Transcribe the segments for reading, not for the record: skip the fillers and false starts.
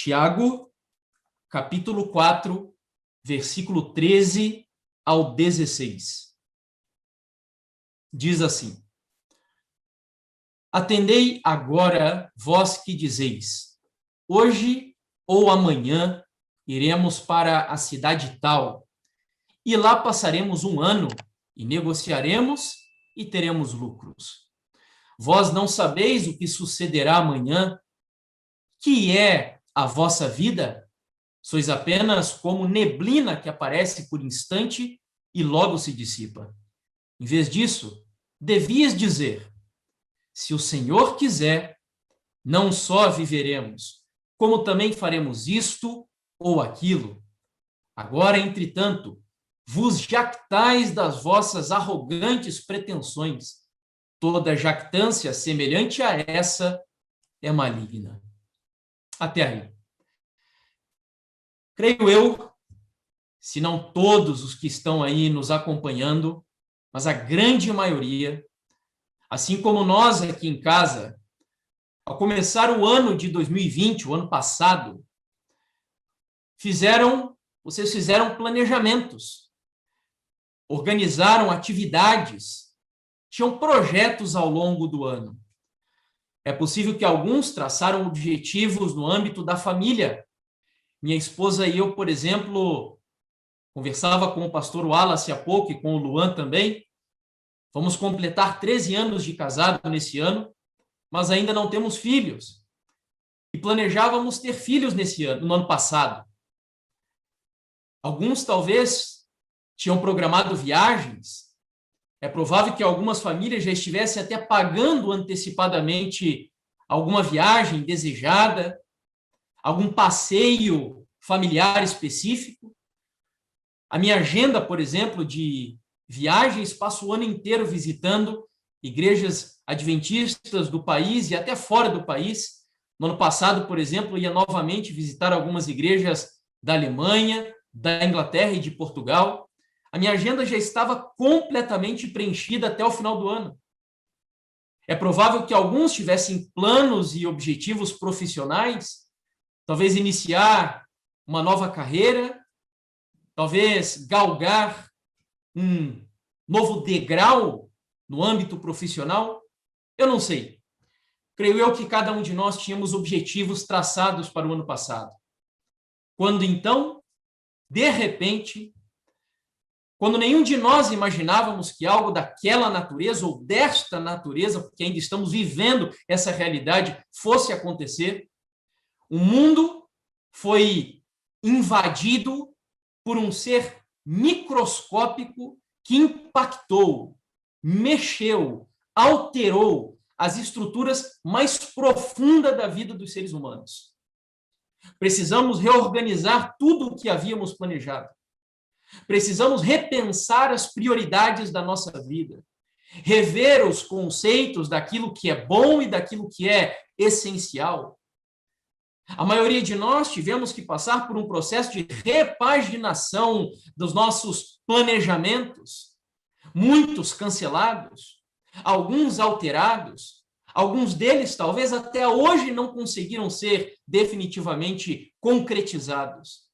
Tiago, capítulo 4, versículo 13 ao 16. Diz assim: Atendei agora, vós que dizeis, hoje ou amanhã iremos para a cidade tal, e lá passaremos um ano, e negociaremos e teremos lucros. Vós não sabeis o que sucederá amanhã, que é a vossa vida? Sois apenas como neblina que aparece por instante e logo se dissipa. Em vez disso, devias dizer: se o Senhor quiser, não só viveremos, como também faremos isto ou aquilo. Agora, entretanto, vos jactais das vossas arrogantes pretensões. Toda jactância semelhante a essa é maligna. Até aí. Creio eu, se não todos os que estão aí nos acompanhando, mas a grande maioria, assim como nós aqui em casa, ao começar o ano de 2020, o ano passado, vocês fizeram planejamentos, organizaram atividades, tinham projetos ao longo do ano. É possível que alguns traçaram objetivos no âmbito da família. Minha esposa e eu, por exemplo, conversava com o pastor Wallace há pouco e com o Luan também. Vamos completar 13 anos de casado nesse ano, mas ainda não temos filhos. E planejávamos ter filhos no ano passado. Alguns talvez tinham programado viagens. É provável que algumas famílias já estivessem até pagando antecipadamente alguma viagem desejada, algum passeio familiar específico. A minha agenda, por exemplo, de viagens, passo o ano inteiro visitando igrejas adventistas do país e até fora do país. No ano passado, por exemplo, ia novamente visitar algumas igrejas da Alemanha, da Inglaterra e de Portugal. A minha agenda já estava completamente preenchida até o final do ano. É provável que alguns tivessem planos e objetivos profissionais, talvez iniciar uma nova carreira, talvez galgar um novo degrau no âmbito profissional. Eu não sei. Creio eu que cada um de nós tínhamos objetivos traçados para o ano passado. Quando então, de repente, quando nenhum de nós imaginávamos que algo daquela natureza ou desta natureza, porque ainda estamos vivendo essa realidade, fosse acontecer, o mundo foi invadido por um ser microscópico que impactou, mexeu, alterou as estruturas mais profundas da vida dos seres humanos. Precisamos reorganizar tudo o que havíamos planejado. Precisamos repensar as prioridades da nossa vida, rever os conceitos daquilo que é bom e daquilo que é essencial. A maioria de nós tivemos que passar por um processo de repaginação dos nossos planejamentos, muitos cancelados, alguns alterados, alguns deles talvez até hoje não conseguiram ser definitivamente concretizados.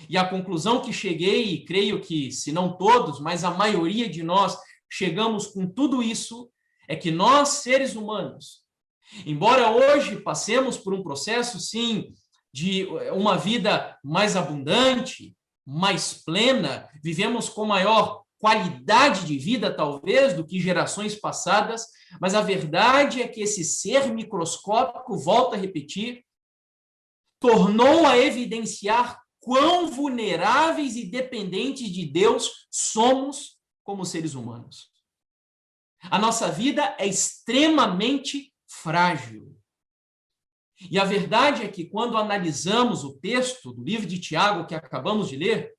E a conclusão que cheguei, e creio que, se não todos, mas a maioria de nós chegamos com tudo isso, é que nós, seres humanos, embora hoje passemos por um processo, sim, de uma vida mais abundante, mais plena, vivemos com maior qualidade de vida, talvez, do que gerações passadas, mas a verdade é que esse ser microscópico, volto a repetir, tornou a evidenciar quão vulneráveis e dependentes de Deus somos como seres humanos. A nossa vida é extremamente frágil. E a verdade é que quando analisamos o texto do livro de Tiago que acabamos de ler,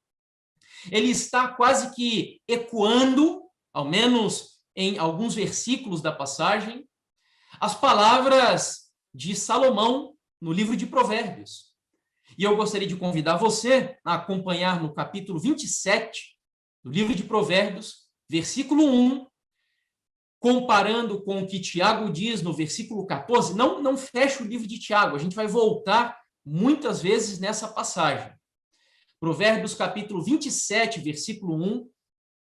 ele está quase que ecoando, ao menos em alguns versículos da passagem, as palavras de Salomão no livro de Provérbios. E eu gostaria de convidar você a acompanhar no capítulo 27 do livro de Provérbios, versículo 1, comparando com o que Tiago diz no versículo 14. Não fecha o livro de Tiago, a gente vai voltar muitas vezes nessa passagem. Provérbios capítulo 27, versículo 1,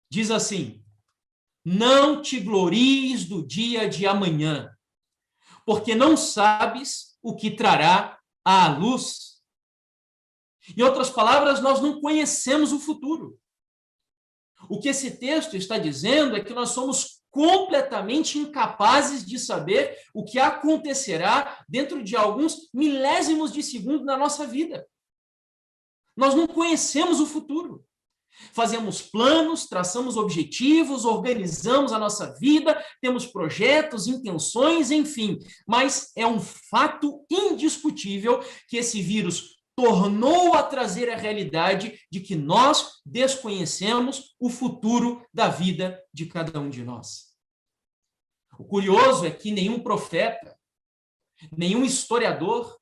diz assim: não te glories do dia de amanhã, porque não sabes o que trará à luz. Em outras palavras, nós não conhecemos o futuro. O que esse texto está dizendo é que nós somos completamente incapazes de saber o que acontecerá dentro de alguns milésimos de segundo na nossa vida. Nós não conhecemos o futuro. Fazemos planos, traçamos objetivos, organizamos a nossa vida, temos projetos, intenções, enfim. Mas é um fato indiscutível que esse vírus tornou a trazer a realidade de que nós desconhecemos o futuro da vida de cada um de nós. O curioso é que nenhum profeta, nenhum historiador,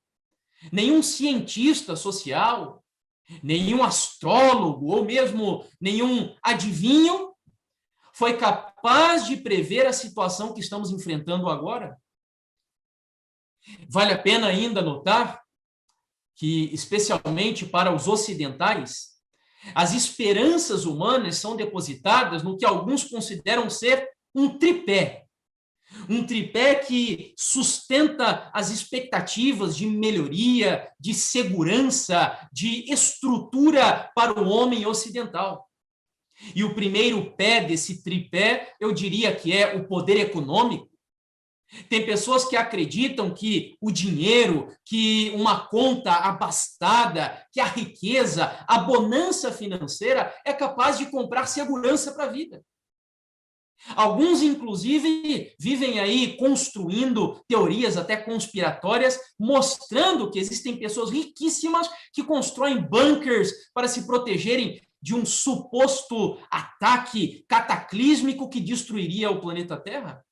nenhum cientista social, nenhum astrólogo ou mesmo nenhum adivinho foi capaz de prever a situação que estamos enfrentando agora. Vale a pena ainda notar que, especialmente para os ocidentais, as esperanças humanas são depositadas no que alguns consideram ser um tripé. Um tripé que sustenta as expectativas de melhoria, de segurança, de estrutura para o homem ocidental. E o primeiro pé desse tripé, eu diria que é o poder econômico. Tem pessoas que acreditam que o dinheiro, que uma conta abastada, que a riqueza, a bonança financeira é capaz de comprar segurança para a vida. Alguns, inclusive, vivem aí construindo teorias até conspiratórias, mostrando que existem pessoas riquíssimas que constroem bunkers para se protegerem de um suposto ataque cataclísmico que destruiria o planeta Terra.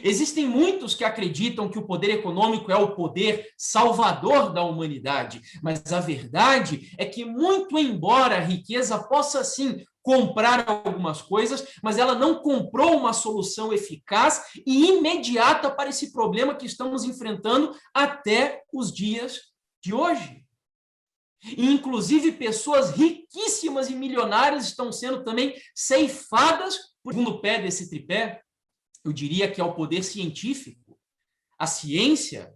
Existem muitos que acreditam que o poder econômico é o poder salvador da humanidade, mas a verdade é que, muito embora a riqueza possa, sim, comprar algumas coisas, mas ela não comprou uma solução eficaz e imediata para esse problema que estamos enfrentando até os dias de hoje. E, inclusive, pessoas riquíssimas e milionárias estão sendo também ceifadas por segundo pé desse tripé. Eu diria que é o poder científico, a ciência.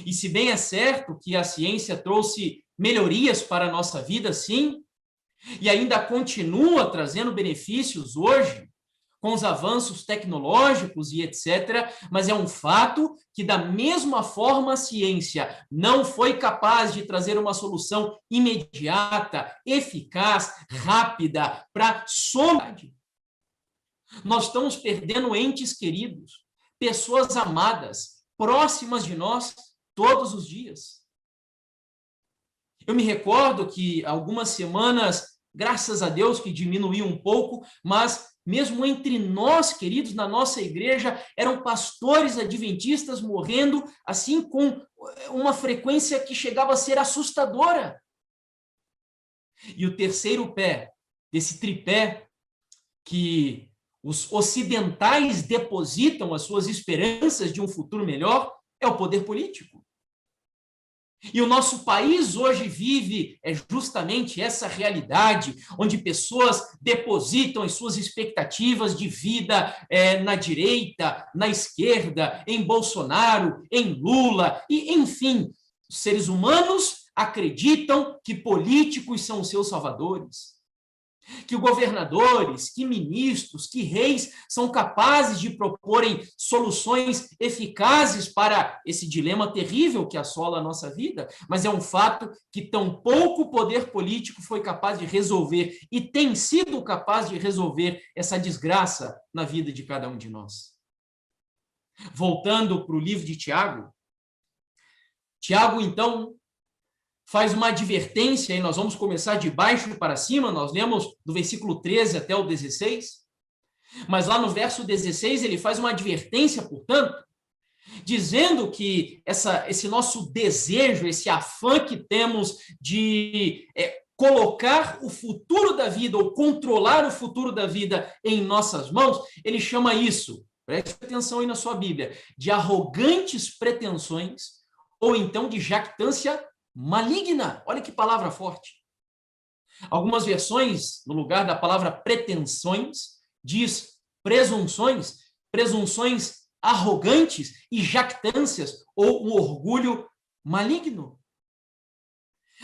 E se bem é certo que a ciência trouxe melhorias para a nossa vida, sim, e ainda continua trazendo benefícios hoje, com os avanços tecnológicos e etc., mas é um fato que, da mesma forma, a ciência não foi capaz de trazer uma solução imediata, eficaz, rápida, para a sociedade. Nós estamos perdendo entes queridos, pessoas amadas, próximas de nós, todos os dias. Eu me recordo que algumas semanas, graças a Deus que diminuiu um pouco, mas mesmo entre nós, queridos, na nossa igreja, eram pastores adventistas morrendo, assim, com uma frequência que chegava a ser assustadora. E o terceiro pé desse tripé que os ocidentais depositam as suas esperanças de um futuro melhor é o poder político. E o nosso país hoje vive justamente essa realidade, onde pessoas depositam as suas expectativas de vida na direita, na esquerda, em Bolsonaro, em Lula, e, enfim, os seres humanos acreditam que políticos são os seus salvadores, que governadores, que ministros, que reis são capazes de proporem soluções eficazes para esse dilema terrível que assola a nossa vida, mas é um fato que tão pouco poder político foi capaz de resolver e tem sido capaz de resolver essa desgraça na vida de cada um de nós. Voltando para o livro de Tiago, então, faz uma advertência, e nós vamos começar de baixo para cima, nós lemos do versículo 13 até o 16, mas lá no verso 16 ele faz uma advertência, portanto, dizendo que esse nosso desejo, esse afã que temos de colocar o futuro da vida ou controlar o futuro da vida em nossas mãos, ele chama isso, preste atenção aí na sua Bíblia, de arrogantes pretensões ou então de jactância maligna. Olha que palavra forte. Algumas versões, no lugar da palavra pretensões, diz presunções, presunções arrogantes e jactâncias, ou um orgulho maligno.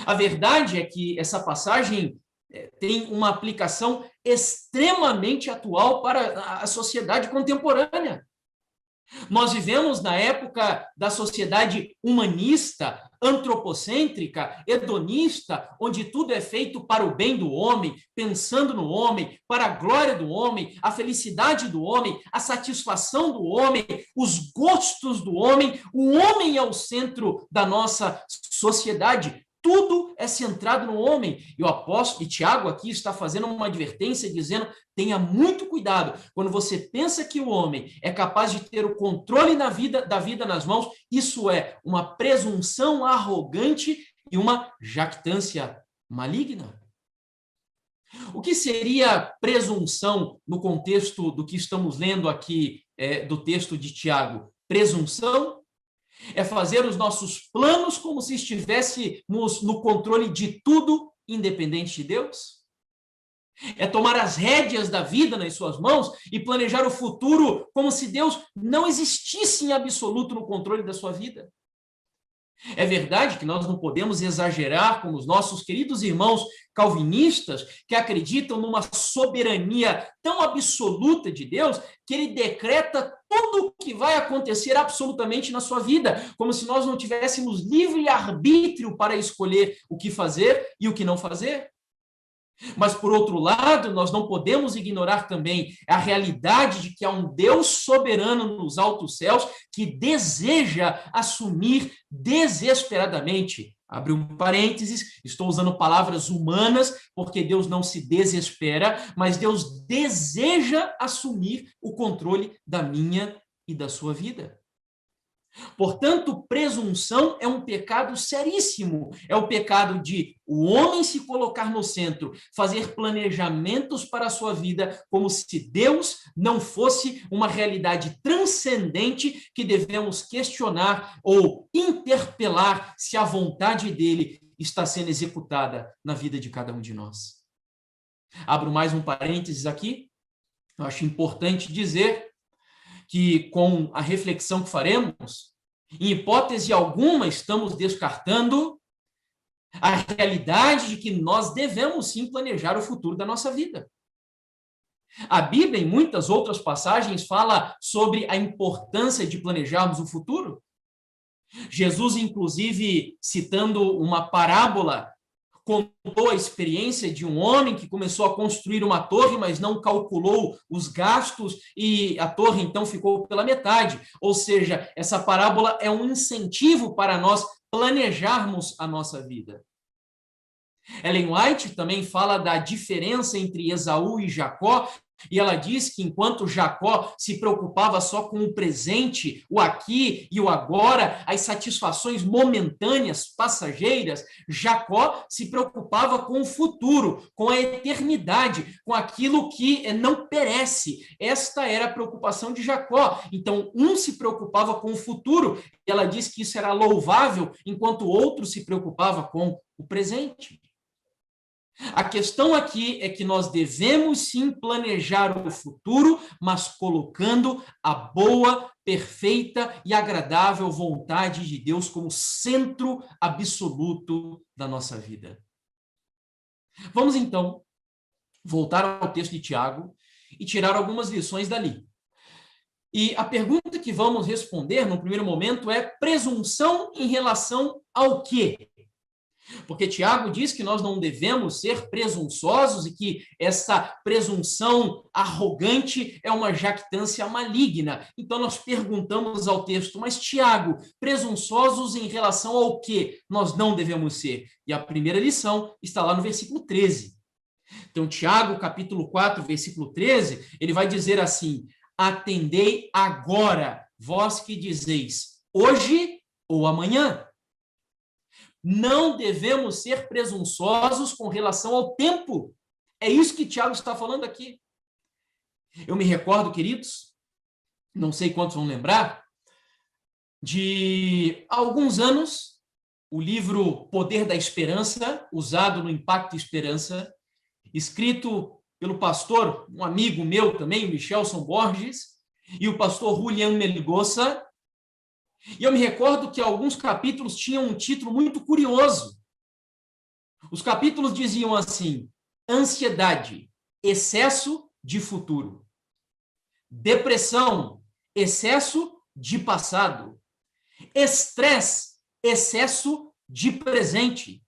A verdade é que essa passagem tem uma aplicação extremamente atual para a sociedade contemporânea. Nós vivemos na época da sociedade humanista, antropocêntrica, hedonista, onde tudo é feito para o bem do homem, pensando no homem, para a glória do homem, a felicidade do homem, a satisfação do homem, os gostos do homem. O homem é o centro da nossa sociedade. Tudo é centrado no homem. E o apóstolo, e Tiago aqui está fazendo uma advertência, dizendo: tenha muito cuidado. Quando você pensa que o homem é capaz de ter o controle da vida nas mãos, isso é uma presunção arrogante e uma jactância maligna. O que seria presunção no contexto do que estamos lendo aqui do texto de Tiago? Presunção é fazer os nossos planos como se estivéssemos no controle de tudo, independente de Deus. É tomar as rédeas da vida nas suas mãos e planejar o futuro como se Deus não existisse em absoluto no controle da sua vida. É verdade que nós não podemos exagerar como os nossos queridos irmãos calvinistas, que acreditam numa soberania tão absoluta de Deus, que ele decreta tudo o que vai acontecer absolutamente na sua vida, como se nós não tivéssemos livre arbítrio para escolher o que fazer e o que não fazer. Mas, por outro lado, nós não podemos ignorar também a realidade de que há um Deus soberano nos altos céus que deseja assumir desesperadamente. Abre um parênteses, estou usando palavras humanas, porque Deus não se desespera, mas Deus deseja assumir o controle da minha e da sua vida. Portanto, presunção é um pecado seríssimo. É o pecado de o homem se colocar no centro, fazer planejamentos para a sua vida como se Deus não fosse uma realidade transcendente que devemos questionar ou interpelar se a vontade dele está sendo executada na vida de cada um de nós. Abro mais um parênteses aqui. Eu acho importante dizer que, com a reflexão que faremos, em hipótese alguma, estamos descartando a realidade de que nós devemos sim planejar o futuro da nossa vida. A Bíblia, em muitas outras passagens, fala sobre a importância de planejarmos o futuro. Jesus, inclusive, citando uma parábola, contou a experiência de um homem que começou a construir uma torre, mas não calculou os gastos e a torre então ficou pela metade. Ou seja, essa parábola é um incentivo para nós planejarmos a nossa vida. Ellen White também fala da diferença entre Esaú e Jacó, e ela diz que enquanto Jacó se preocupava só com o presente, o aqui e o agora, as satisfações momentâneas, passageiras, Jacó se preocupava com o futuro, com a eternidade, com aquilo que não perece. Esta era a preocupação de Jacó. Então, um se preocupava com o futuro, e ela diz que isso era louvável, enquanto o outro se preocupava com o presente. A questão aqui é que nós devemos sim planejar o futuro, mas colocando a boa, perfeita e agradável vontade de Deus como centro absoluto da nossa vida. Vamos então voltar ao texto de Tiago e tirar algumas lições dali. E a pergunta que vamos responder no primeiro momento é: presunção em relação ao quê? Porque Tiago diz que nós não devemos ser presunçosos e que essa presunção arrogante é uma jactância maligna. Então nós perguntamos ao texto: mas Tiago, presunçosos em relação ao que nós não devemos ser? E a primeira lição está lá no versículo 13. Então Tiago, capítulo 4, versículo 13, ele vai dizer assim: atendei agora, vós que dizeis, hoje ou amanhã. Não devemos ser presunçosos com relação ao tempo. É isso que Tiago está falando aqui. Eu me recordo, queridos, não sei quantos vão lembrar, de alguns anos, o livro Poder da Esperança, usado no Impacto Esperança, escrito pelo pastor, um amigo meu também, Michelson Borges, e o pastor Julian Melgoça. E eu me recordo que alguns capítulos tinham um título muito curioso. Os capítulos diziam assim: ansiedade, excesso de futuro. Depressão, excesso de passado. Estresse, excesso de presente.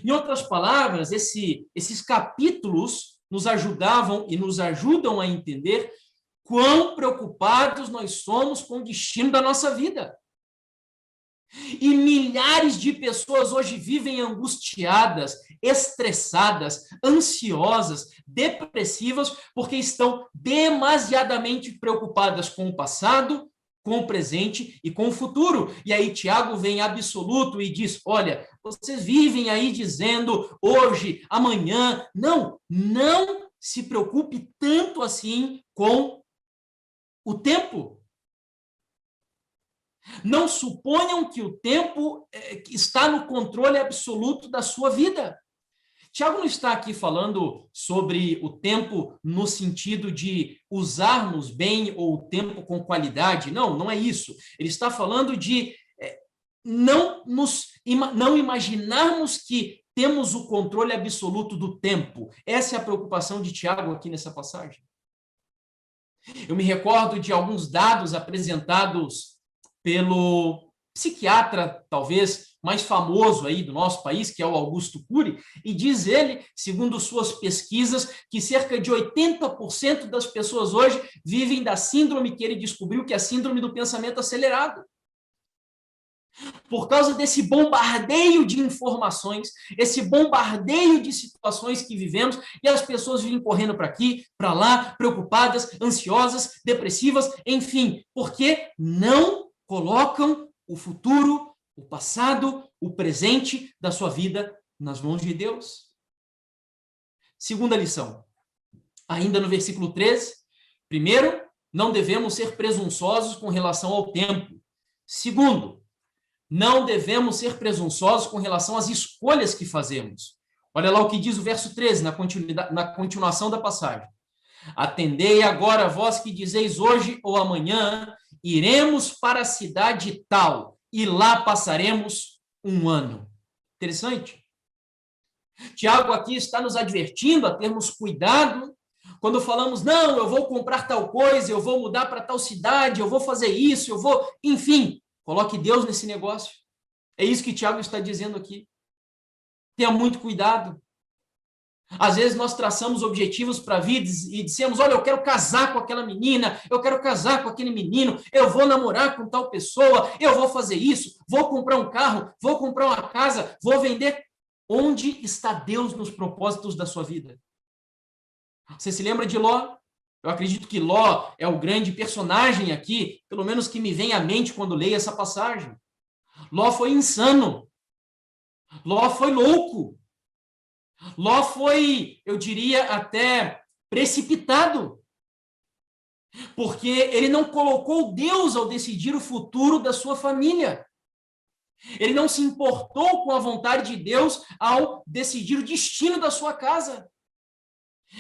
Em outras palavras, esses capítulos nos ajudavam e nos ajudam a entender quão preocupados nós somos com o destino da nossa vida. E milhares de pessoas hoje vivem angustiadas, estressadas, ansiosas, depressivas, porque estão demasiadamente preocupadas com o passado, com o presente e com o futuro. E aí Tiago vem absoluto e diz: olha, vocês vivem aí dizendo hoje, amanhã. Não se preocupe tanto assim com o tempo. Não suponham que o tempo está no controle absoluto da sua vida. Tiago não está aqui falando sobre o tempo no sentido de usarmos bem ou o tempo com qualidade. Não é isso. Ele está falando de não imaginarmos que temos o controle absoluto do tempo. Essa é a preocupação de Tiago aqui nessa passagem. Eu me recordo de alguns dados apresentados pelo psiquiatra, talvez mais famoso aí do nosso país, que é o Augusto Cury, e diz ele, segundo suas pesquisas, que cerca de 80% das pessoas hoje vivem da síndrome que ele descobriu, que é a síndrome do pensamento acelerado. Por causa desse bombardeio de informações, esse bombardeio de situações que vivemos, e as pessoas vivem correndo para aqui, para lá, preocupadas, ansiosas, depressivas, enfim, porque não colocam o futuro, o passado, o presente da sua vida nas mãos de Deus. Segunda lição, ainda no versículo 13, primeiro, não devemos ser presunçosos com relação ao tempo. Segundo, não devemos ser presunçosos com relação às escolhas que fazemos. Olha lá o que diz o verso 13, na continuação da passagem. Atendei agora vós que dizeis hoje ou amanhã, iremos para a cidade tal, e lá passaremos um ano. Interessante. Tiago aqui está nos advertindo a termos cuidado quando falamos: não, eu vou comprar tal coisa, eu vou mudar para tal cidade, eu vou fazer isso, eu vou... Enfim, coloque Deus nesse negócio. É isso que Tiago está dizendo aqui. Tenha muito cuidado. Às vezes nós traçamos objetivos para a vida e dizemos: olha, eu quero casar com aquela menina, eu quero casar com aquele menino, eu vou namorar com tal pessoa, eu vou fazer isso, vou comprar um carro, vou comprar uma casa, vou vender. Onde está Deus nos propósitos da sua vida? Você se lembra de Ló? Eu acredito que Ló é o grande personagem aqui, pelo menos que me vem à mente quando leio essa passagem. Ló foi insano. Ló foi louco. Ló foi, eu diria, até precipitado. Porque ele não colocou Deus ao decidir o futuro da sua família. Ele não se importou com a vontade de Deus ao decidir o destino da sua casa.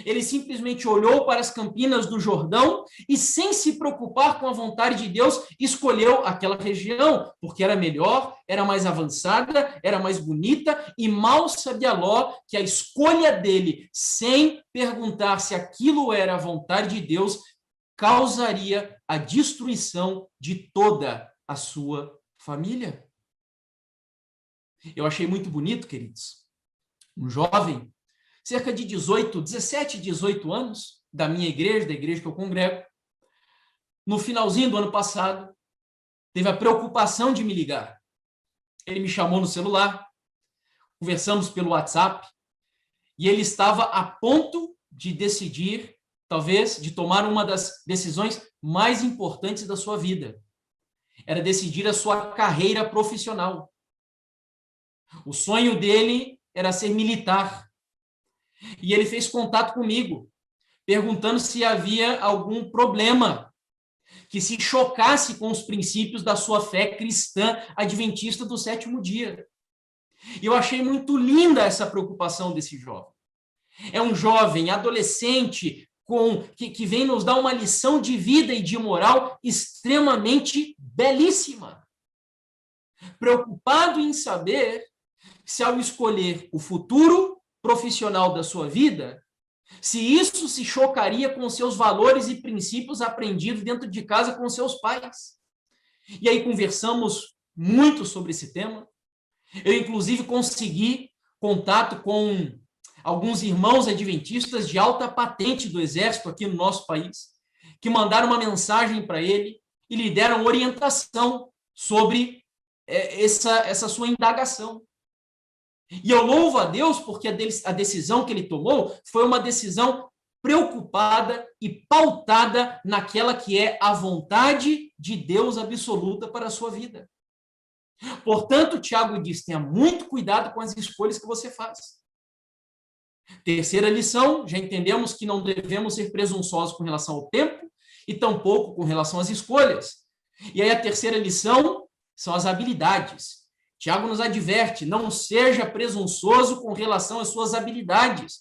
Ele simplesmente olhou para as campinas do Jordão e, sem se preocupar com a vontade de Deus, escolheu aquela região, porque era melhor, era mais avançada, era mais bonita, e mal sabia Ló que a escolha dele, sem perguntar se aquilo era a vontade de Deus, causaria a destruição de toda a sua família. Eu achei muito bonito, queridos. Um jovem, cerca de 17, 18 anos, da minha igreja, da igreja que eu congrego, no finalzinho do ano passado, teve a preocupação de me ligar. Ele me chamou no celular, conversamos pelo WhatsApp, e ele estava a ponto de decidir, talvez, de tomar uma das decisões mais importantes da sua vida. Era decidir a sua carreira profissional. O sonho dele era ser militar. E ele fez contato comigo, perguntando se havia algum problema, que se chocasse com os princípios da sua fé cristã adventista do sétimo dia. E eu achei muito linda essa preocupação desse jovem. É um jovem adolescente que vem nos dar uma lição de vida e de moral extremamente belíssima. Preocupado em saber se, ao escolher o futuro profissional da sua vida, se isso se chocaria com seus valores e princípios aprendidos dentro de casa com seus pais. E aí conversamos muito sobre esse tema. Eu, inclusive, consegui contato com alguns irmãos adventistas de alta patente do Exército aqui no nosso país, que mandaram uma mensagem para ele e lhe deram orientação sobre essa sua indagação. E eu louvo a Deus porque a decisão que ele tomou foi uma decisão preocupada e pautada naquela que é a vontade de Deus absoluta para a sua vida. Portanto, Tiago diz, tenha muito cuidado com as escolhas que você faz. Terceira lição, já entendemos que não devemos ser presunçosos com relação ao tempo e tampouco com relação às escolhas. E aí a terceira lição são as habilidades. Tiago nos adverte, não seja presunçoso com relação às suas habilidades.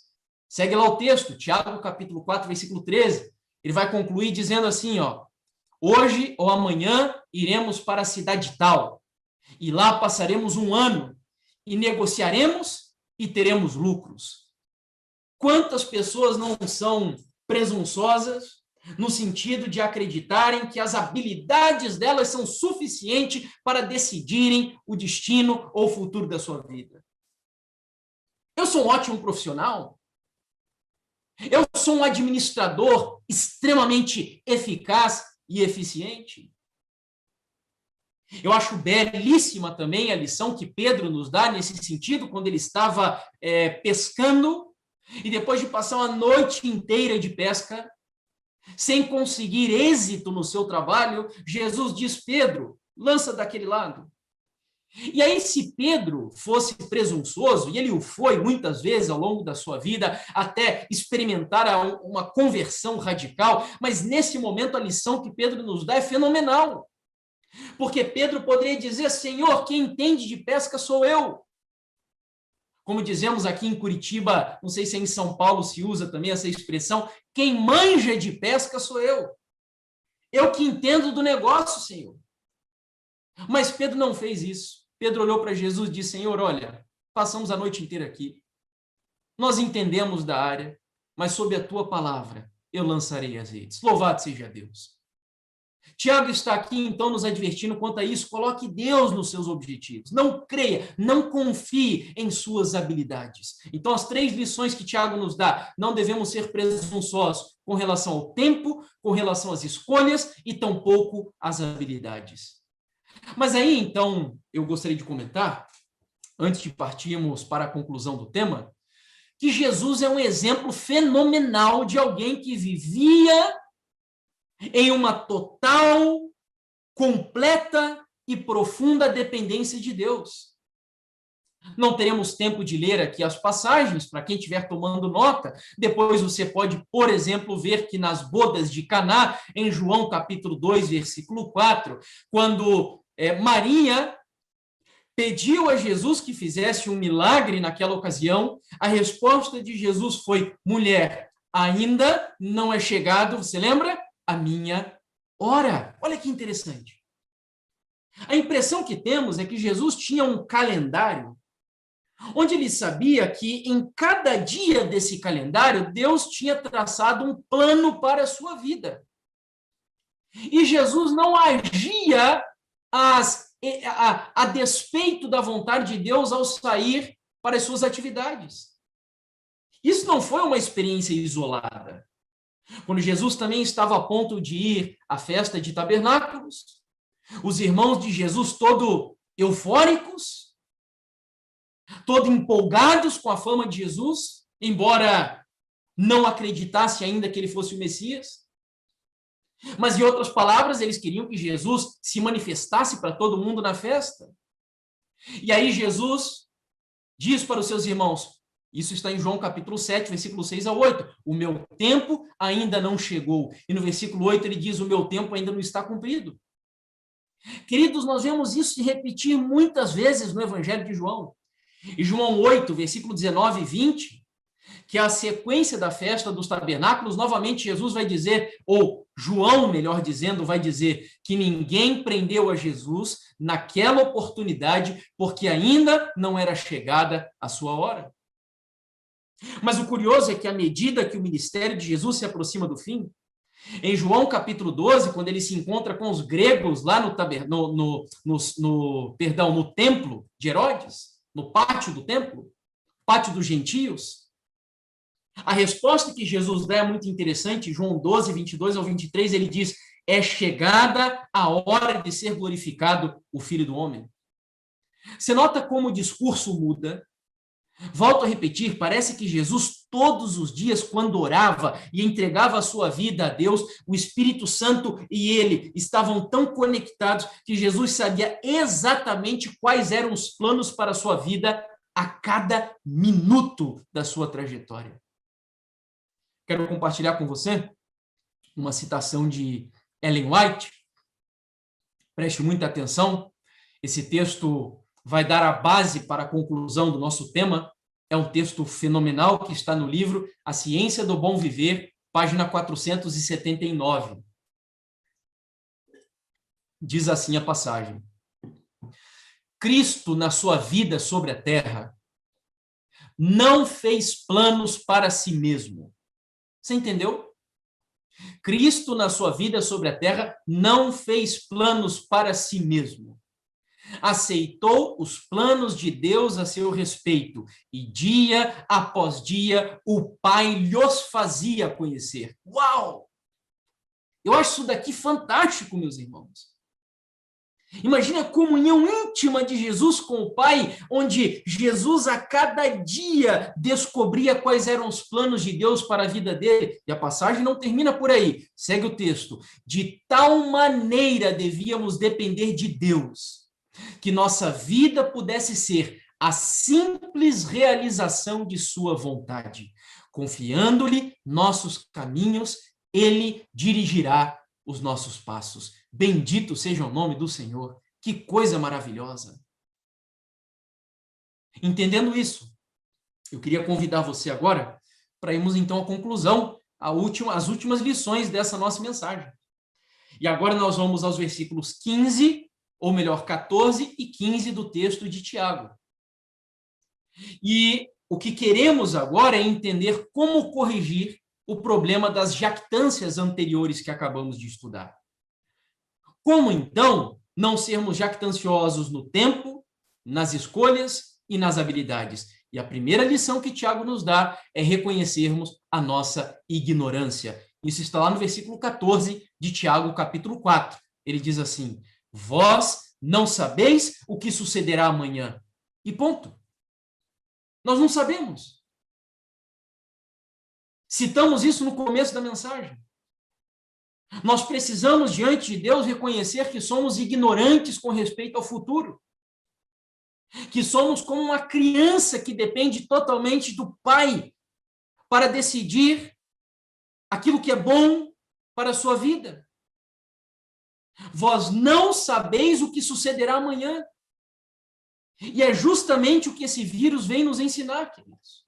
Segue lá o texto, Tiago capítulo 4, versículo 13. Ele vai concluir dizendo assim, hoje ou amanhã iremos para a cidade tal, e lá passaremos um ano, e negociaremos e teremos lucros. Quantas pessoas não são presunçosas no sentido de acreditarem que as habilidades delas são suficientes para decidirem o destino ou o futuro da sua vida? Eu sou um ótimo profissional? Eu sou um administrador extremamente eficaz e eficiente? Eu acho belíssima também a lição que Pedro nos dá nesse sentido, quando ele estava pescando, e depois de passar uma noite inteira de pesca, sem conseguir êxito no seu trabalho, Jesus diz, Pedro, lança daquele lado. E aí, se Pedro fosse presunçoso, e ele o foi muitas vezes ao longo da sua vida, até experimentar uma conversão radical, mas nesse momento a lição que Pedro nos dá é fenomenal. Porque Pedro poderia dizer, Senhor, quem entende de pesca sou eu. Como dizemos aqui em Curitiba, não sei se em São Paulo se usa também essa expressão, quem manja de pesca sou eu. Eu que entendo do negócio, Senhor. Mas Pedro não fez isso. Pedro olhou para Jesus e disse, Senhor, olha, passamos a noite inteira aqui. Nós entendemos da área, mas sob a tua palavra eu lançarei as redes. Louvado seja Deus. Tiago está aqui, então, nos advertindo quanto a isso. Coloque Deus nos seus objetivos. Não creia, não confie em suas habilidades. Então, as 3 lições que Tiago nos dá, não devemos ser presunçosos com relação ao tempo, com relação às escolhas e tampouco às habilidades. Mas aí, então, eu gostaria de comentar, antes de partirmos para a conclusão do tema, que Jesus é um exemplo fenomenal de alguém que vivia em uma total, completa e profunda dependência de Deus. Não teremos tempo de ler aqui as passagens, para quem estiver tomando nota. Depois você pode, por exemplo, ver que nas bodas de Caná, em João capítulo 2, versículo 4, quando Maria pediu a Jesus que fizesse um milagre naquela ocasião, a resposta de Jesus foi, mulher, ainda não é chegado, você lembra? A minha hora. Olha que interessante. A impressão que temos é que Jesus tinha um calendário onde ele sabia que em cada dia desse calendário Deus tinha traçado um plano para a sua vida. E Jesus não agia a despeito da vontade de Deus ao sair para as suas atividades. Isso não foi uma experiência isolada. Quando Jesus também estava a ponto de ir à festa de tabernáculos, os irmãos de Jesus todo eufóricos, todo empolgados com a fama de Jesus, embora não acreditasse ainda que ele fosse o Messias. Mas, em outras palavras, eles queriam que Jesus se manifestasse para todo mundo na festa. E aí Jesus diz para os seus irmãos, Isso está em João capítulo 7, versículo 6 a 8. O meu tempo ainda não chegou. E no versículo 8 ele diz, o meu tempo ainda não está cumprido. Queridos, nós vemos isso se repetir muitas vezes no Evangelho de João. Em João 8, versículo 19 e 20, que é a sequência da festa dos tabernáculos, novamente Jesus vai dizer, ou João, melhor dizendo, vai dizer que ninguém prendeu a Jesus naquela oportunidade, porque ainda não era chegada a sua hora. Mas o curioso é que à medida que o ministério de Jesus se aproxima do fim, em João capítulo 12, quando ele se encontra com os gregos lá no templo de Herodes, no pátio do templo, pátio dos gentios, a resposta que Jesus dá é muito interessante. João 12, 22 ao 23, ele diz, é chegada a hora de ser glorificado o Filho do Homem. Você nota como o discurso muda? Volto a repetir, parece que Jesus todos os dias, quando orava e entregava a sua vida a Deus, o Espírito Santo e ele estavam tão conectados que Jesus sabia exatamente quais eram os planos para a sua vida a cada minuto da sua trajetória. Quero compartilhar com você uma citação de Ellen White. Preste muita atenção. Esse texto vai dar a base para a conclusão do nosso tema. É um texto fenomenal que está no livro A Ciência do Bom Viver, página 479. Diz assim a passagem. Cristo, na sua vida sobre a terra, não fez planos para si mesmo. Você entendeu? Cristo, na sua vida sobre a terra, não fez planos para si mesmo. Aceitou os planos de Deus a seu respeito, e dia após dia o Pai lhos fazia conhecer. Uau! Eu acho isso daqui fantástico, meus irmãos. Imagina a comunhão íntima de Jesus com o Pai, onde Jesus a cada dia descobria quais eram os planos de Deus para a vida dele. E a passagem não termina por aí. Segue o texto. De tal maneira devíamos depender de Deus, que nossa vida pudesse ser a simples realização de sua vontade. Confiando-lhe nossos caminhos, ele dirigirá os nossos passos. Bendito seja o nome do Senhor. Que coisa maravilhosa. Entendendo isso, eu queria convidar você agora para irmos então à conclusão, as últimas lições dessa nossa mensagem. E agora nós vamos aos versículos 15, ou melhor, 14 e 15 do texto de Tiago. E o que queremos agora é entender como corrigir o problema das jactâncias anteriores que acabamos de estudar. Como, então, não sermos jactanciosos no tempo, nas escolhas e nas habilidades? E a primeira lição que Tiago nos dá é reconhecermos a nossa ignorância. Isso está lá no versículo 14 de Tiago, capítulo 4. Ele diz assim, vós não sabeis o que sucederá amanhã. E ponto. Nós não sabemos. Citamos isso no começo da mensagem. Nós precisamos, diante de Deus, reconhecer que somos ignorantes com respeito ao futuro. Que somos como uma criança que depende totalmente do Pai para decidir aquilo que é bom para a sua vida. Vós não sabeis o que sucederá amanhã. E é justamente o que esse vírus vem nos ensinar, queridos.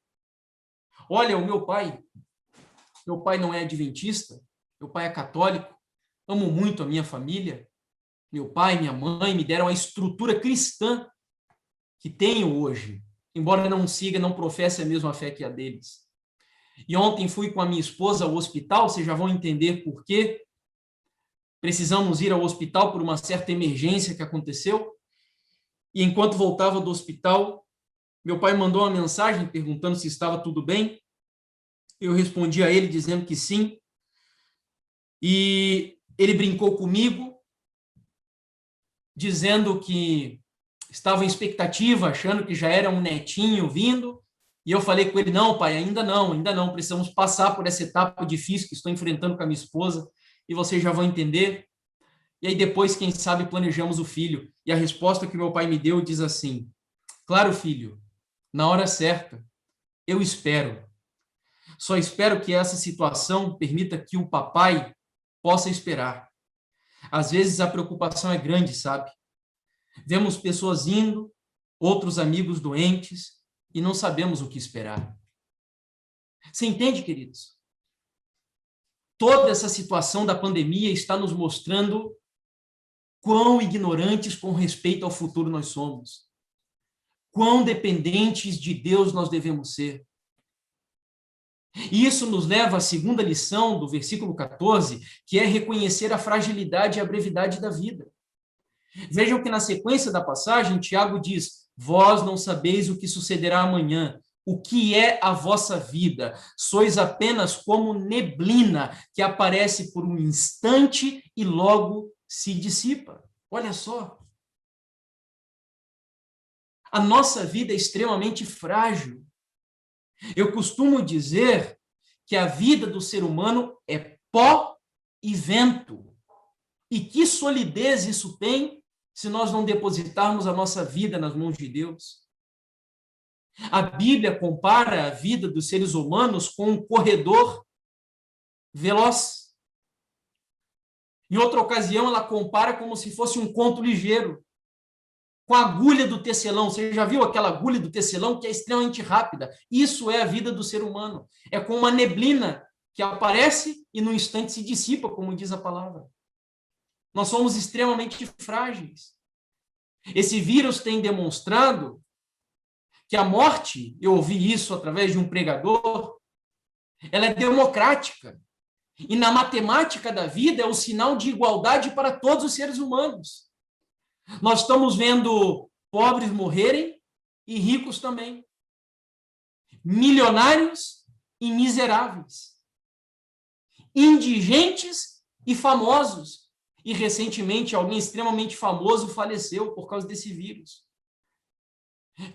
Olha, o meu pai não é adventista, meu pai é católico, amo muito a minha família, meu pai e minha mãe me deram a estrutura cristã que tenho hoje, embora não professe a mesma fé que a deles. E ontem fui com a minha esposa ao hospital, vocês já vão entender por quê. Precisamos ir ao hospital por uma certa emergência que aconteceu. E enquanto voltava do hospital, meu pai mandou uma mensagem perguntando se estava tudo bem. Eu respondi a ele dizendo que sim. E ele brincou comigo, dizendo que estava em expectativa, achando que já era um netinho vindo. E eu falei com ele, não, pai, ainda não. Precisamos passar por essa etapa difícil que estou enfrentando com a minha esposa. E vocês já vão entender. E aí depois, quem sabe, planejamos o filho. E a resposta que meu pai me deu diz assim, claro, filho, na hora certa, Eu espero. Só espero que essa situação permita que o papai possa esperar. Às vezes a preocupação é grande, sabe? Vemos pessoas indo, outros amigos doentes, e não sabemos o que esperar. Você entende, queridos? Toda essa situação da pandemia está nos mostrando quão ignorantes com respeito ao futuro nós somos. Quão dependentes de Deus nós devemos ser. E isso nos leva à segunda lição do versículo 14, que é reconhecer a fragilidade e a brevidade da vida. Vejam que na sequência da passagem, Tiago diz: vós não sabeis o que sucederá amanhã. O que é a vossa vida? Sois apenas como neblina que aparece por um instante e logo se dissipa. Olha só. A nossa vida é extremamente frágil. Eu costumo dizer que a vida do ser humano é pó e vento. E que solidez isso tem se nós não depositarmos a nossa vida nas mãos de Deus? A Bíblia compara a vida dos seres humanos com um corredor veloz. Em outra ocasião, ela compara como se fosse um conto ligeiro, com a agulha do tecelão. Você já viu aquela agulha do tecelão que é extremamente rápida? Isso é a vida do ser humano. É como uma neblina que aparece e no instante se dissipa, como diz a palavra. Nós somos extremamente frágeis. Esse vírus tem demonstrado que a morte, eu ouvi isso através de um pregador, ela é democrática. E na matemática da vida é o sinal de igualdade para todos os seres humanos. Nós estamos vendo pobres morrerem e ricos também. Milionários e miseráveis. Indigentes e famosos. E recentemente alguém extremamente famoso faleceu por causa desse vírus.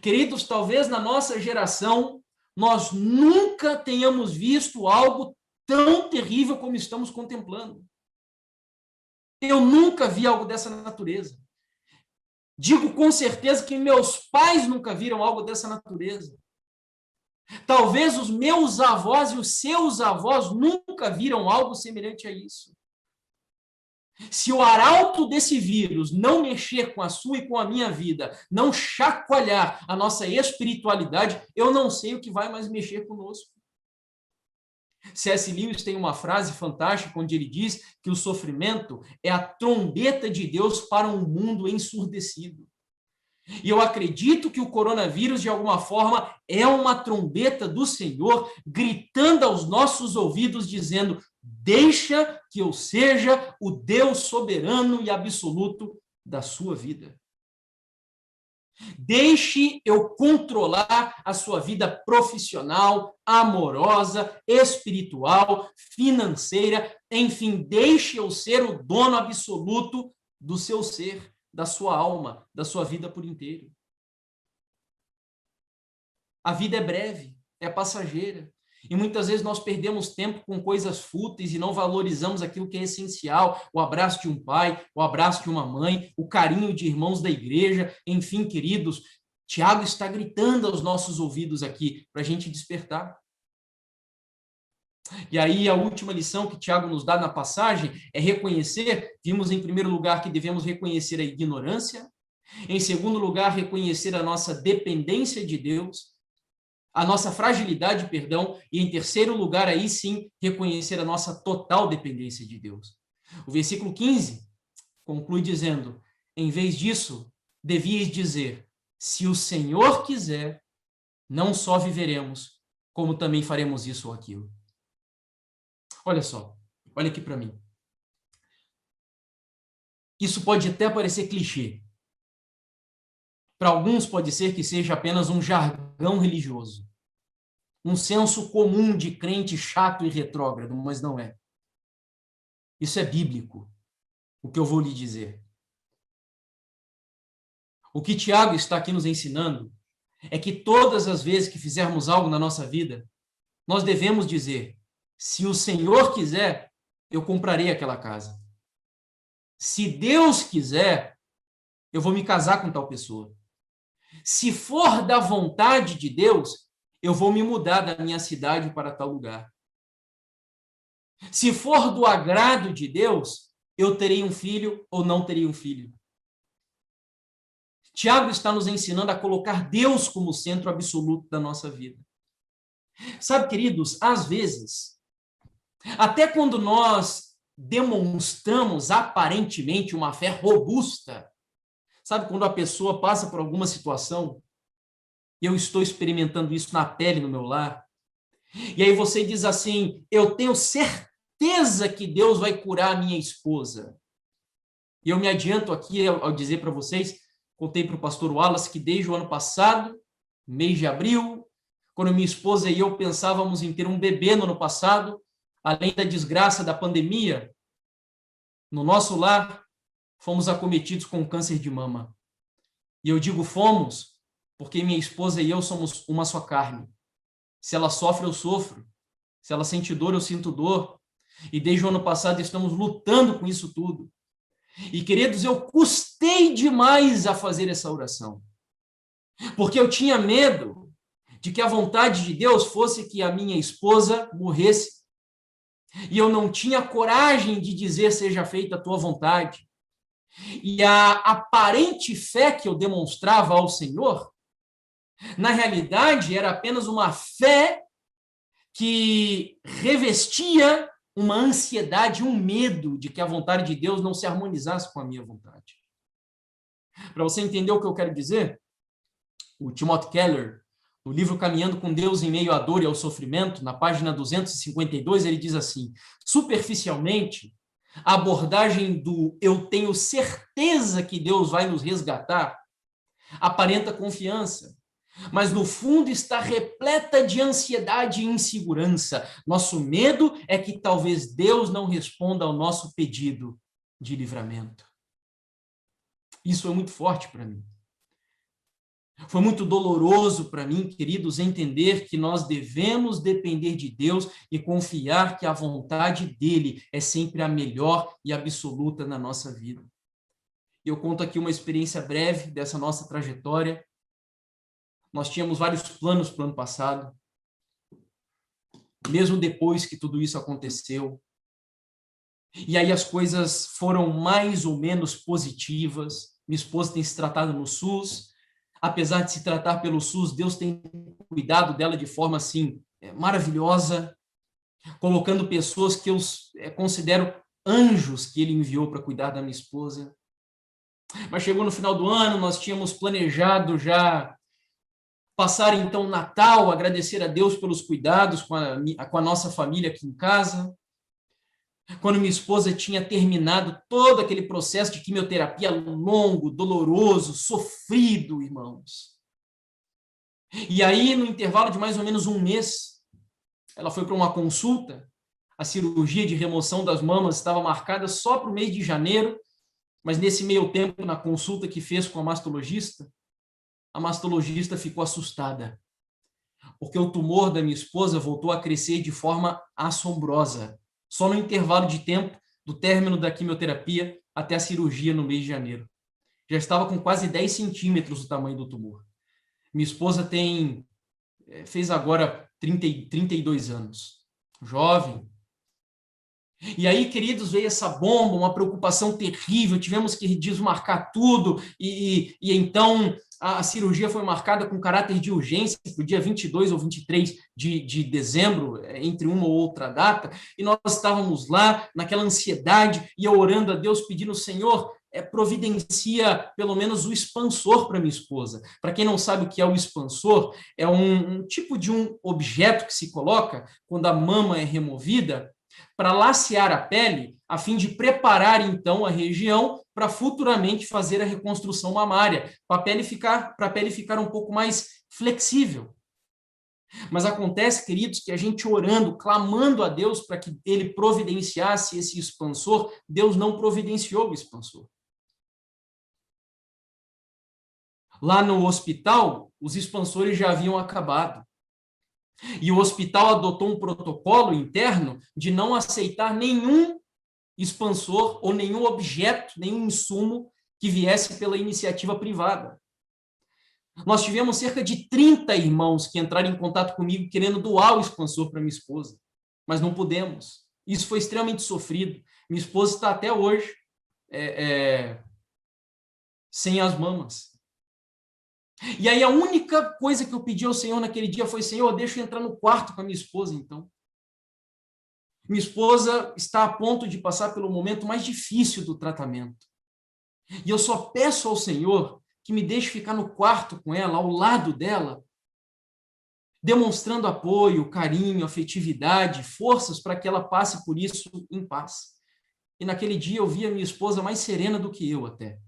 Queridos, talvez na nossa geração nós nunca tenhamos visto algo tão terrível como estamos contemplando. Eu nunca vi algo dessa natureza. Digo com certeza que meus pais nunca viram algo dessa natureza. Talvez os meus avós e os seus avós nunca viram algo semelhante a isso. Se o arauto desse vírus não mexer com a sua e com a minha vida, não chacoalhar a nossa espiritualidade, eu não sei o que vai mais mexer conosco. C.S. Lewis tem uma frase fantástica onde ele diz que o sofrimento é a trombeta de Deus para um mundo ensurdecido. E eu acredito que o coronavírus, de alguma forma, é uma trombeta do Senhor gritando aos nossos ouvidos, dizendo: deixa que eu seja o Deus soberano e absoluto da sua vida. Deixe eu controlar a sua vida profissional, amorosa, espiritual, financeira, enfim, deixe eu ser o dono absoluto do seu ser, da sua alma, da sua vida por inteiro. A vida é breve, é passageira. E muitas vezes nós perdemos tempo com coisas fúteis e não valorizamos aquilo que é essencial, o abraço de um pai, o abraço de uma mãe, o carinho de irmãos da igreja, enfim, queridos, Tiago está gritando aos nossos ouvidos aqui para a gente despertar. E aí a última lição que Tiago nos dá na passagem é reconhecer, vimos em primeiro lugar que devemos reconhecer a ignorância, em segundo lugar reconhecer a nossa dependência de Deus, a nossa fragilidade, perdão, e em terceiro lugar, aí sim, reconhecer a nossa total dependência de Deus. O versículo 15 conclui dizendo: em vez disso, devíeis dizer, se o Senhor quiser, não só viveremos, como também faremos isso ou aquilo. Olha só, olha aqui para mim. Isso pode até parecer clichê. Para alguns pode ser que seja apenas um jargão religioso, um senso comum de crente chato e retrógrado, mas não é. Isso é bíblico, o que eu vou lhe dizer. O que Tiago está aqui nos ensinando é que todas as vezes que fizermos algo na nossa vida, nós devemos dizer, se o Senhor quiser, eu comprarei aquela casa. Se Deus quiser, eu vou me casar com tal pessoa. Se for da vontade de Deus, eu vou me mudar da minha cidade para tal lugar. Se for do agrado de Deus, eu terei um filho ou não terei um filho. Tiago está nos ensinando a colocar Deus como centro absoluto da nossa vida. Sabe, queridos, às vezes, até quando nós demonstramos aparentemente uma fé robusta, sabe, quando a pessoa passa por alguma situação, e eu estou experimentando isso na pele no meu lar, e aí você diz assim, eu tenho certeza que Deus vai curar a minha esposa. E eu me adianto aqui ao dizer para vocês, contei para o pastor Wallace que desde o ano passado, mês de abril, quando minha esposa e eu pensávamos em ter um bebê no ano passado, além da desgraça da pandemia, no nosso lar, fomos acometidos com câncer de mama. E eu digo fomos, porque minha esposa e eu somos uma só carne. Se ela sofre, eu sofro. Se ela sente dor, eu sinto dor. E desde o ano passado estamos lutando com isso tudo. E, queridos, eu custei demais a fazer essa oração. Porque eu tinha medo de que a vontade de Deus fosse que a minha esposa morresse. E eu não tinha coragem de dizer seja feita a tua vontade. E a aparente fé que eu demonstrava ao Senhor, na realidade, era apenas uma fé que revestia uma ansiedade, um medo de que a vontade de Deus não se harmonizasse com a minha vontade. Para você entender o que eu quero dizer, o Timothy Keller, no livro Caminhando com Deus em Meio à Dor e ao Sofrimento, na página 252, ele diz assim, superficialmente, a abordagem do eu tenho certeza que Deus vai nos resgatar aparenta confiança, mas no fundo está repleta de ansiedade e insegurança. Nosso medo é que talvez Deus não responda ao nosso pedido de livramento. Isso é muito forte para mim. Foi muito doloroso para mim, queridos, entender que nós devemos depender de Deus e confiar que a vontade dele é sempre a melhor e absoluta na nossa vida. Eu conto aqui uma experiência breve dessa nossa trajetória. Nós tínhamos vários planos para o ano passado, mesmo depois que tudo isso aconteceu. E aí as coisas foram mais ou menos positivas. Minha esposa tem se tratado no SUS. Apesar de se tratar pelo SUS, Deus tem cuidado dela de forma assim maravilhosa, colocando pessoas que eu considero anjos que ele enviou para cuidar da minha esposa. Mas chegou no final do ano, nós tínhamos planejado já passar então o Natal, agradecer a Deus pelos cuidados com a nossa família aqui em casa. Quando minha esposa tinha terminado todo aquele processo de quimioterapia longo, doloroso, sofrido, irmãos. E aí, no intervalo de mais ou menos um mês, ela foi para uma consulta. A cirurgia de remoção das mamas estava marcada só para o mês de janeiro, mas nesse meio tempo, na consulta que fez com a mastologista ficou assustada, porque o tumor da minha esposa voltou a crescer de forma assombrosa, só no intervalo de tempo do término da quimioterapia até a cirurgia no mês de janeiro. Já estava com quase 10 centímetros o tamanho do tumor. Minha esposa fez agora 32 anos, jovem. E aí, queridos, veio essa bomba, uma preocupação terrível, tivemos que desmarcar tudo, e então a cirurgia foi marcada com caráter de urgência para o dia 22 ou 23 de dezembro, entre uma ou outra data, e nós estávamos lá naquela ansiedade, e eu orando a Deus, pedindo, Senhor, providencia pelo menos o expansor para minha esposa. Para quem não sabe o que é o expansor, é um tipo de um objeto que se coloca quando a mama é removida, para lacear a pele, a fim de preparar, então, a região para futuramente fazer a reconstrução mamária, para a pele ficar um pouco mais flexível. Mas acontece, queridos, que a gente orando, clamando a Deus para que ele providenciasse esse expansor, Deus não providenciou o expansor. Lá no hospital, os expansores já haviam acabado. E o hospital adotou um protocolo interno de não aceitar nenhum expansor ou nenhum objeto, nenhum insumo que viesse pela iniciativa privada. Nós tivemos cerca de 30 irmãos que entraram em contato comigo querendo doar o expansor para minha esposa, mas não pudemos. Isso foi extremamente sofrido. Minha esposa está até hoje sem as mamas. E aí a única coisa que eu pedi ao Senhor naquele dia foi: Senhor, deixa eu entrar no quarto com a minha esposa, então. Minha esposa está a ponto de passar pelo momento mais difícil do tratamento. E eu só peço ao Senhor que me deixe ficar no quarto com ela, ao lado dela, demonstrando apoio, carinho, afetividade, forças para que ela passe por isso em paz. E naquele dia eu vi a minha esposa mais serena do que eu até.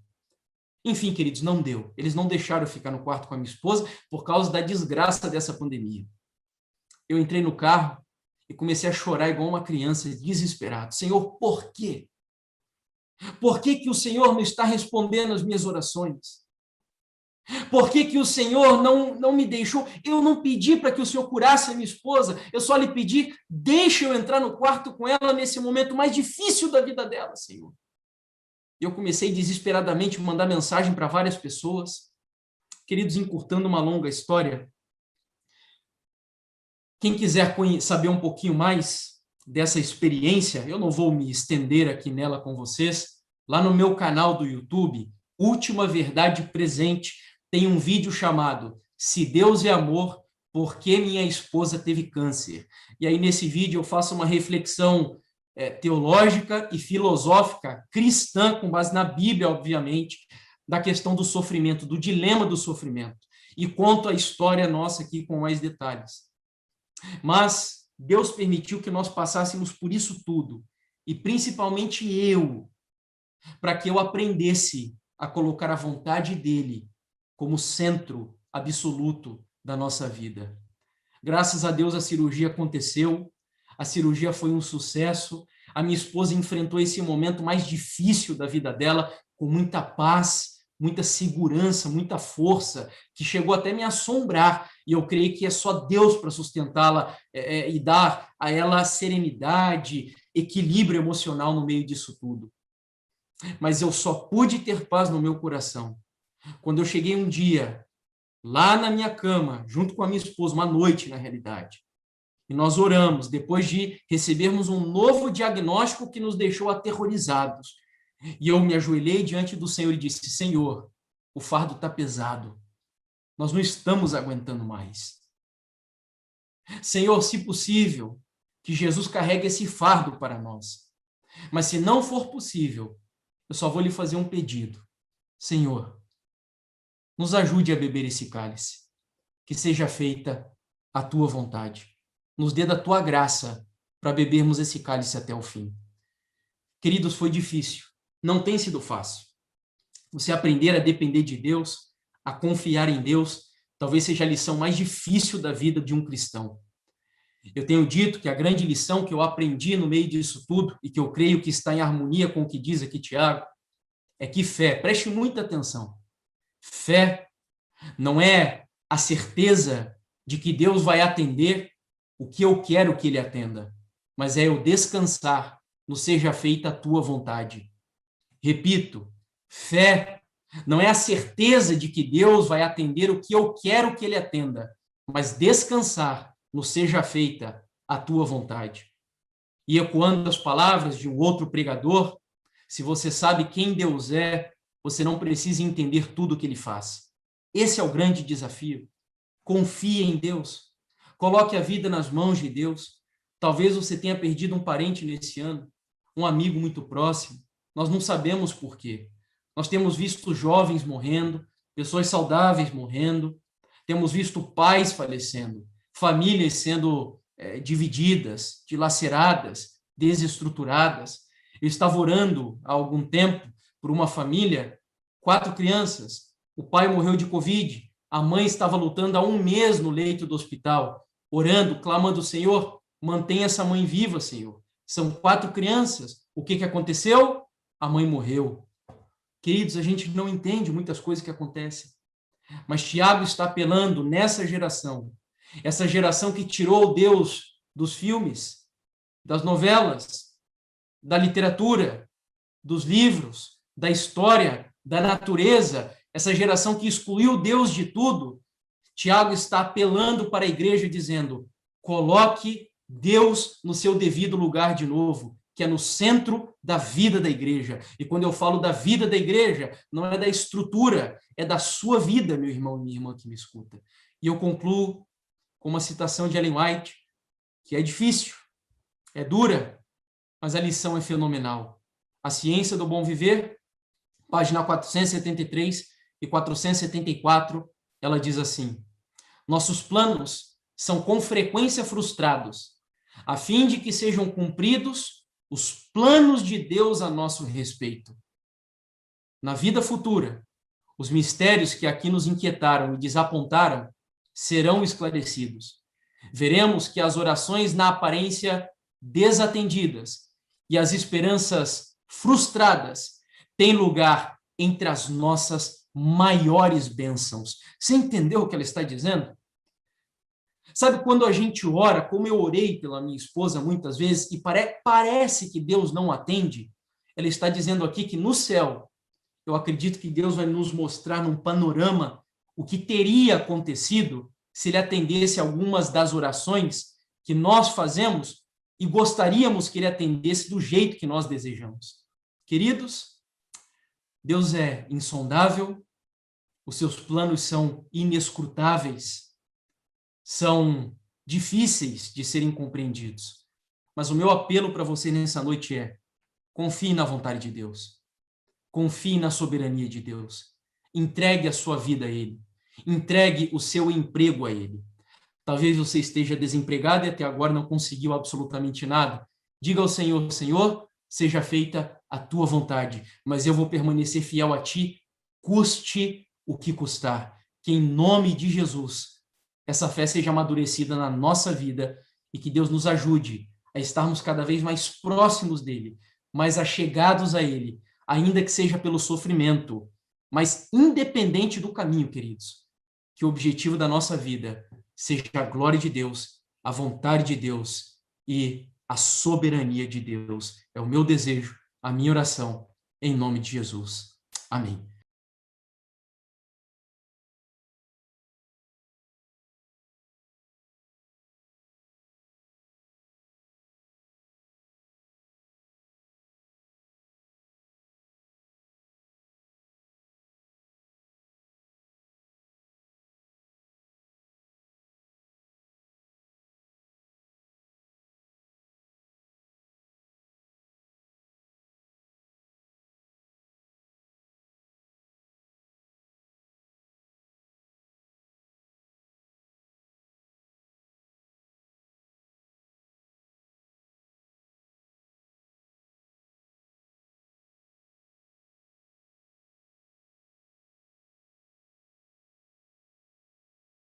Enfim, queridos, não deu. Eles não deixaram eu ficar no quarto com a minha esposa por causa da desgraça dessa pandemia. Eu entrei no carro e comecei a chorar igual uma criança, desesperado. Senhor, por quê? Por que que o Senhor não está respondendo às minhas orações? Por que que o Senhor não me deixou? Eu não pedi para que o Senhor curasse a minha esposa, eu só lhe pedi: deixa eu entrar no quarto com ela nesse momento mais difícil da vida dela, Senhor. Eu comecei desesperadamente a mandar mensagem para várias pessoas. Queridos, encurtando uma longa história, quem quiser saber um pouquinho mais dessa experiência, eu não vou me estender aqui nela com vocês, lá no meu canal do YouTube, Última Verdade Presente, tem um vídeo chamado Se Deus é Amor, por que minha esposa teve câncer? E aí nesse vídeo eu faço uma reflexão teológica e filosófica cristã, com base na Bíblia, obviamente, da questão do sofrimento, do dilema do sofrimento. E conto a história nossa aqui com mais detalhes. Mas Deus permitiu que nós passássemos por isso tudo, e principalmente eu, para que eu aprendesse a colocar a vontade dele como centro absoluto da nossa vida. Graças a Deus a cirurgia aconteceu, a cirurgia foi um sucesso, a minha esposa enfrentou esse momento mais difícil da vida dela com muita paz, muita segurança, muita força, que chegou até me assombrar, e eu creio que é só Deus para sustentá-la e dar a ela serenidade, equilíbrio emocional no meio disso tudo. Mas eu só pude ter paz no meu coração quando eu cheguei um dia lá na minha cama, junto com a minha esposa, uma noite, na realidade, e nós oramos, depois de recebermos um novo diagnóstico que nos deixou aterrorizados. E eu me ajoelhei diante do Senhor e disse: Senhor, o fardo está pesado. Nós não estamos aguentando mais. Senhor, se possível, que Jesus carregue esse fardo para nós. Mas se não for possível, eu só vou lhe fazer um pedido. Senhor, nos ajude a beber esse cálice. Que seja feita a tua vontade. Nos dê da tua graça para bebermos esse cálice até o fim. Queridos, foi difícil. Não tem sido fácil. Você aprender a depender de Deus, a confiar em Deus, talvez seja a lição mais difícil da vida de um cristão. Eu tenho dito que a grande lição que eu aprendi no meio disso tudo, e que eu creio que está em harmonia com o que diz aqui Tiago, é que fé, preste muita atenção, fé não é a certeza de que Deus vai atender o que eu quero que Ele atenda, mas é eu descansar no seja feita a tua vontade. Repito, fé não é a certeza de que Deus vai atender o que eu quero que Ele atenda, mas descansar no seja feita a tua vontade. E ecoando as palavras de um outro pregador, se você sabe quem Deus é, você não precisa entender tudo o que Ele faz. Esse é o grande desafio. Confie em Deus. Coloque a vida nas mãos de Deus. Talvez você tenha perdido um parente nesse ano, um amigo muito próximo. Nós não sabemos por quê. Nós temos visto jovens morrendo, pessoas saudáveis morrendo, temos visto pais falecendo, famílias sendo divididas, dilaceradas, desestruturadas. Eu estava orando há algum tempo por uma família, 4 crianças, o pai morreu de Covid, a mãe estava lutando há 1 mês no leito do hospital, orando, clamando: Senhor, mantenha essa mãe viva, Senhor. São 4 crianças. O que aconteceu? A mãe morreu. Queridos, a gente não entende muitas coisas que acontecem, mas Tiago está apelando nessa geração, essa geração que tirou Deus dos filmes, das novelas, da literatura, dos livros, da história, da natureza, essa geração que excluiu Deus de tudo, Tiago está apelando para a igreja dizendo: coloque Deus no seu devido lugar de novo, que é no centro da vida da igreja. E quando eu falo da vida da igreja, não é da estrutura, é da sua vida, meu irmão e minha irmã que me escuta. E eu concluo com uma citação de Ellen White, que é difícil, é dura, mas a lição é fenomenal. A Ciência do Bom Viver, página 473 e 474, ela diz assim: nossos planos são com frequência frustrados, a fim de que sejam cumpridos os planos de Deus a nosso respeito. Na vida futura, os mistérios que aqui nos inquietaram e desapontaram serão esclarecidos. Veremos que as orações na aparência desatendidas e as esperanças frustradas têm lugar entre as nossas maiores bênçãos. Você entendeu o que ela está dizendo? Sabe, quando a gente ora, como eu orei pela minha esposa muitas vezes, e parece que Deus não atende, ela está dizendo aqui que no céu, eu acredito que Deus vai nos mostrar num panorama o que teria acontecido se ele atendesse algumas das orações que nós fazemos e gostaríamos que ele atendesse do jeito que nós desejamos. Queridos, Deus é insondável, os seus planos são inescrutáveis, são difíceis de serem compreendidos. Mas o meu apelo para você nessa noite é: confie na vontade de Deus. Confie na soberania de Deus. Entregue a sua vida a Ele. Entregue o seu emprego a Ele. Talvez você esteja desempregado e até agora não conseguiu absolutamente nada. Diga ao Senhor: Senhor, seja feita a tua vontade, mas eu vou permanecer fiel a ti, custe o que custar. Que em nome de Jesus essa fé seja amadurecida na nossa vida e que Deus nos ajude a estarmos cada vez mais próximos dele, mais achegados a ele, ainda que seja pelo sofrimento, mas independente do caminho, queridos. Que o objetivo da nossa vida seja a glória de Deus, a vontade de Deus e a soberania de Deus. É o meu desejo, a minha oração, em nome de Jesus. Amém.